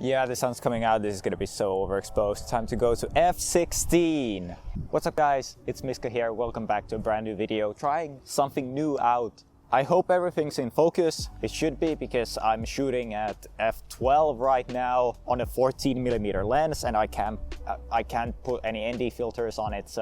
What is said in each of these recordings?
Yeah, the sun's coming out. This is gonna be so overexposed. Time to go to f16. What's up guys? It's Miska here. Welcome back to a brand new video, trying something new out. I hope everything's in focus. It should be, because I'm shooting at f12 right now on a 14mm lens, and I can't put any ND filters on it.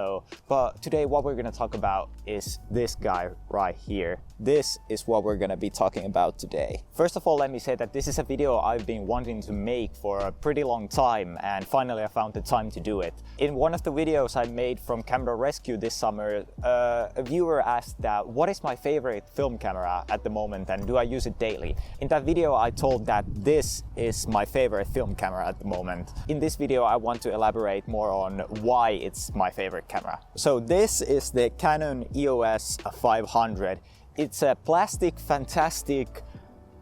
But today what we're gonna talk about is this guy right here. This is what we're gonna be talking about today. First of all, let me say that this is a video I've been wanting to make for a pretty long time, and finally I found the time to do it. In one of the videos I made from Camera Rescue this summer, a viewer asked that what is my favorite film camera at the moment and do I use it daily. In that video I told that this is my favorite film camera at the moment. In this video I want to elaborate more on why it's my favorite camera. So this is the Canon EOS 500. It's a plastic, fantastic,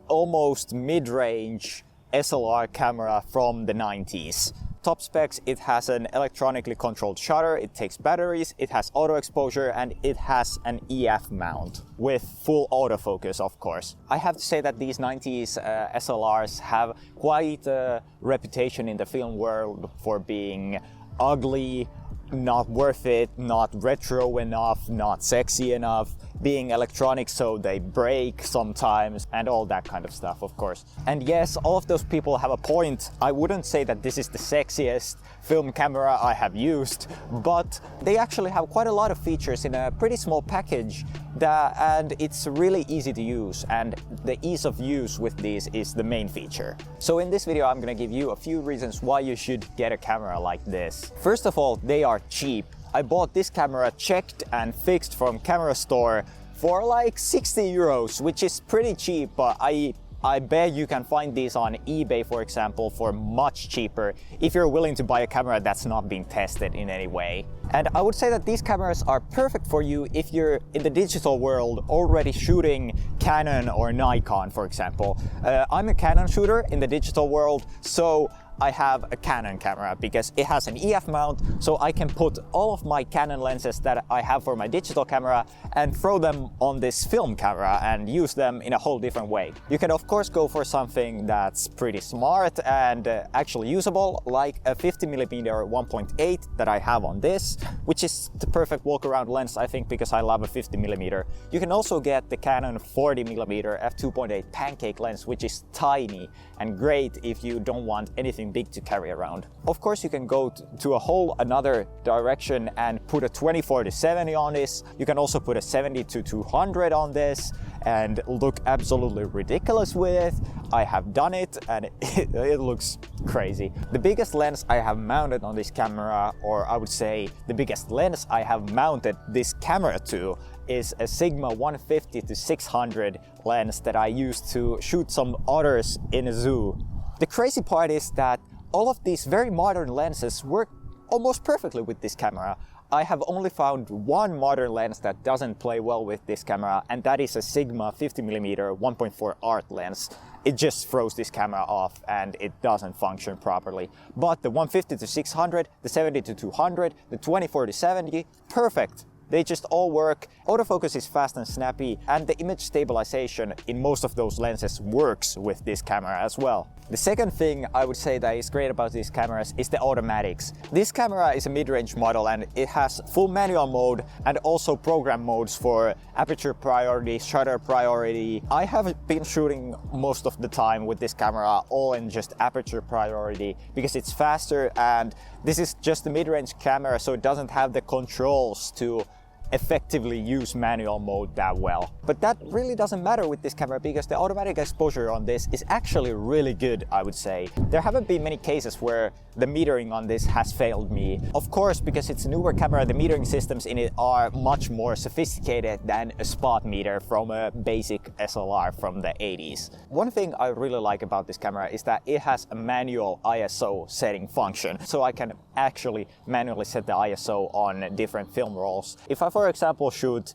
almost mid-range SLR camera from the 90s. Top specs: it has an electronically controlled shutter, it takes batteries, it has auto exposure, and it has an EF mount with full autofocus, of course. I have to say that these 90s SLRs have quite a reputation in the film world for being ugly, not worth it, not retro enough, not sexy enough, being electronic so they break sometimes, and all that kind of stuff, of course. And yes, all of those people have a point. I wouldn't say that this is the sexiest film camera I have used, but they actually have quite a lot of features in a pretty small package, and it's really easy to use, and the ease of use with these is the main feature. So in this video I'm gonna give you a few reasons why you should get a camera like this. First of all, they are cheap. I bought this camera checked and fixed from Camera Store for like 60 euros, which is pretty cheap, but I bet you can find these on eBay, for example, for much cheaper if you're willing to buy a camera that's not been tested in any way. And I would say that these cameras are perfect for you if you're in the digital world already shooting Canon or Nikon, for example. I'm a Canon shooter in the digital world, so I have a Canon camera because it has an EF mount, so I can put all of my Canon lenses that I have for my digital camera and throw them on this film camera and use them in a whole different way. You can of course go for something that's pretty smart and actually usable, like a 50mm 1.8 that I have on this, which is the perfect walk around lens, I think, because I love a 50mm. You can also get the Canon 40mm f2.8 pancake lens, which is tiny and great if you don't want anything big to carry around. Of course you can go to a whole another direction and put a 24-70 on this. You can also put a 70-200 on this and look absolutely ridiculous with it. I have done it and it looks crazy. The biggest lens I have mounted on this camera, or I would say the biggest lens I have mounted this camera to, is a Sigma 150-600 lens that I used to shoot some otters in a zoo. The crazy part is that all of these very modern lenses work almost perfectly with this camera. I have only found one modern lens that doesn't play well with this camera, and that is a Sigma 50mm 1.4 art lens. It just throws this camera off and it doesn't function properly. But the 150-600, the 70-200, the 24-70, perfect. They just all work. Autofocus is fast and snappy, and the image stabilization in most of those lenses works with this camera as well. The second thing I would say that is great about these cameras is the automatics. This camera is a mid-range model and it has full manual mode and also program modes for aperture priority, shutter priority. I have been shooting most of the time with this camera all in just aperture priority because it's faster, and this is just a mid-range camera, so it doesn't have the controls to effectively use manual mode that well. But that really doesn't matter with this camera because the automatic exposure on this is actually really good, I would say. There haven't been many cases where the metering on this has failed me. Of course, because it's a newer camera, the metering systems in it are much more sophisticated than a spot meter from a basic SLR from the 80s. One thing I really like about this camera is that it has a manual ISO setting function, so I can actually manually set the ISO on different film rolls. If I, for example, shoot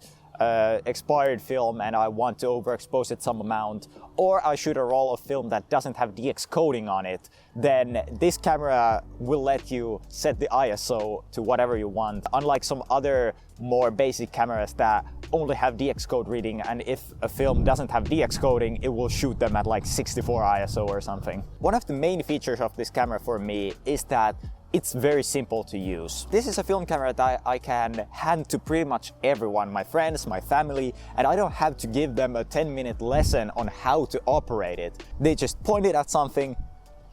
expired film and I want to overexpose it some amount, or I shoot a roll of film that doesn't have DX coating on it, then this camera will let you set the ISO to whatever you want. Unlike some other more basic cameras that only have DX code reading, and if a film doesn't have DX coding, it will shoot them at like 64 ISO or something. One of the main features of this camera for me is that it's very simple to use. This is a film camera that I can hand to pretty much everyone, my friends, my family, and I don't have to give them a 10-minute lesson on how to operate it. They just point it at something,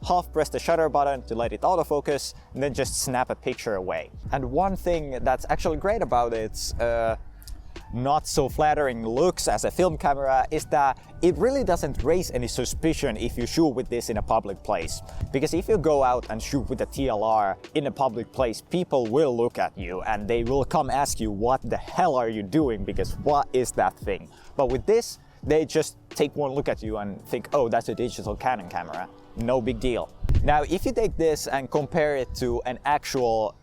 half press the shutter button to let it autofocus, and then just snap a picture away. And one thing that's actually great about its not so flattering looks as a film camera is that it really doesn't raise any suspicion if you shoot with this in a public place. Because if you go out and shoot with a TLR in a public place, people will look at you and they will come ask you, what the hell are you doing? Because what is that thing? But with this, they just take one look at you and think, oh, that's a digital Canon camera. No big deal. Now, if you take this and compare it to an actual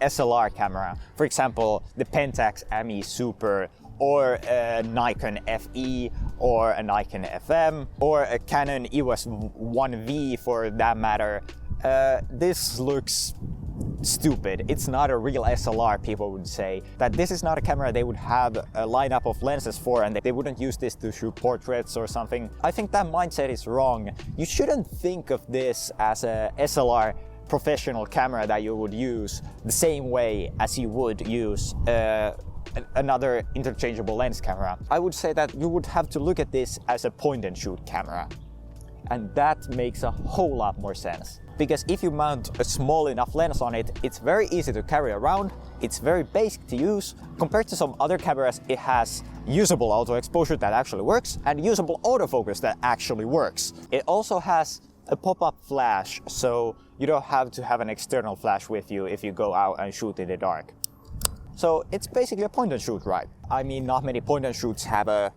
SLR camera, for example, the Pentax AMI Super, or a Nikon FE, or a Nikon FM, or a Canon EOS 1V for that matter, this looks stupid. It's not a real SLR, people would say. That this is not a camera they would have a lineup of lenses for, and they wouldn't use this to shoot portraits or something. I think that mindset is wrong. You shouldn't think of this as a SLR professional camera that you would use the same way as you would use another interchangeable lens camera. I would say that you would have to look at this as a point-and-shoot camera. And that makes a whole lot more sense. Because if you mount a small enough lens on it, it's very easy to carry around, it's very basic to use. Compared to some other cameras, it has usable auto exposure that actually works and usable autofocus that actually works. It also has a pop-up flash, so you don't have to have an external flash with you if you go out and shoot in the dark. So it's basically a point-and-shoot, right? I mean, not many point-and-shoots have a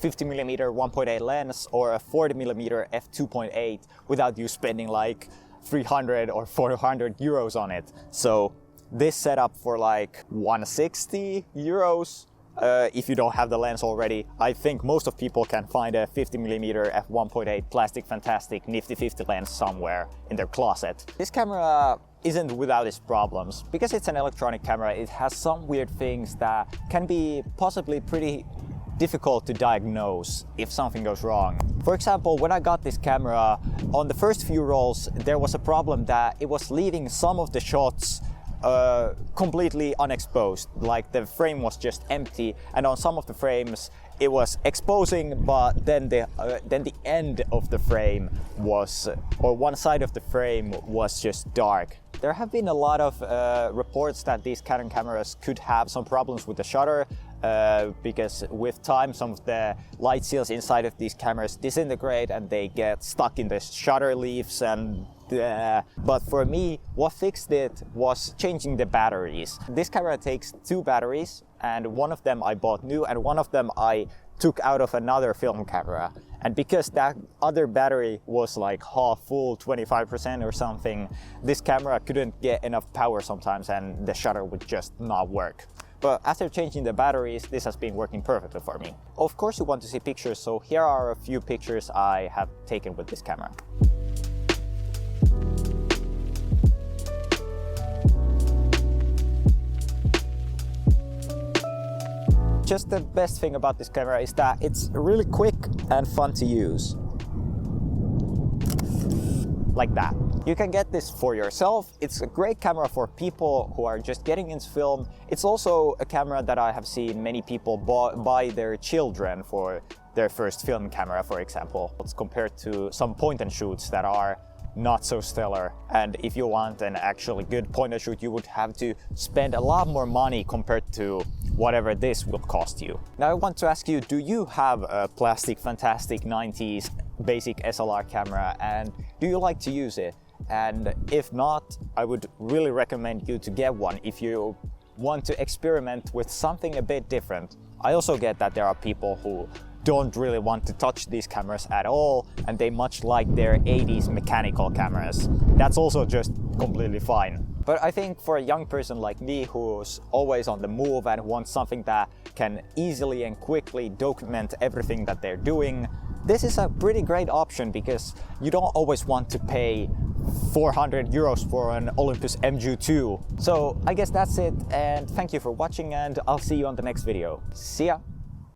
50mm 1.8 lens or a 40mm f2.8 without you spending like 300 or 400 euros on it. So this setup for like 160 euros, if you don't have the lens already, I think most of people can find a 50mm f1.8 plastic fantastic nifty 50 lens somewhere in their closet. This camera isn't without its problems. Because it's an electronic camera, it has some weird things that can be possibly pretty difficult to diagnose if something goes wrong. For example, when I got this camera, on the first few rolls there was a problem that it was leaving some of the shots completely unexposed, like the frame was just empty, and on some of the frames it was exposing, but then the end of the frame was, or one side of the frame was just dark. There have been a lot of reports that these Canon cameras could have some problems with the shutter, because with time some of the light seals inside of these cameras disintegrate and they get stuck in the shutter leaves and but for me, what fixed it was changing the batteries. This camera takes two batteries, and one of them I bought new and one of them I took out of another film camera. And because that other battery was like half full, 25% or something, this camera couldn't get enough power sometimes and the shutter would just not work. But after changing the batteries, this has been working perfectly for me. Of course you want to see pictures, so here are a few pictures I have taken with this camera. Just the best thing about this camera is that it's really quick and fun to use. Like that. You can get this for yourself. It's a great camera for people who are just getting into film. It's also a camera that I have seen many people buy their children for their first film camera, for example. It's compared to some point-and-shoots that are not so stellar, and if you want an actually good point-and-shoot, you would have to spend a lot more money compared to whatever this will cost you. Now I want to ask you, do you have a plastic fantastic 90s basic SLR camera, and do you like to use it? And if not, I would really recommend you to get one if you want to experiment with something a bit different. I also get that there are people who don't really want to touch these cameras at all, and they much like their 80s mechanical cameras. That's also just completely fine. But I think for a young person like me who's always on the move and wants something that can easily and quickly document everything that they're doing, this is a pretty great option because you don't always want to pay 400 euros for an Olympus MG2. So I guess that's it, and thank you for watching, and I'll see you on the next video. See ya!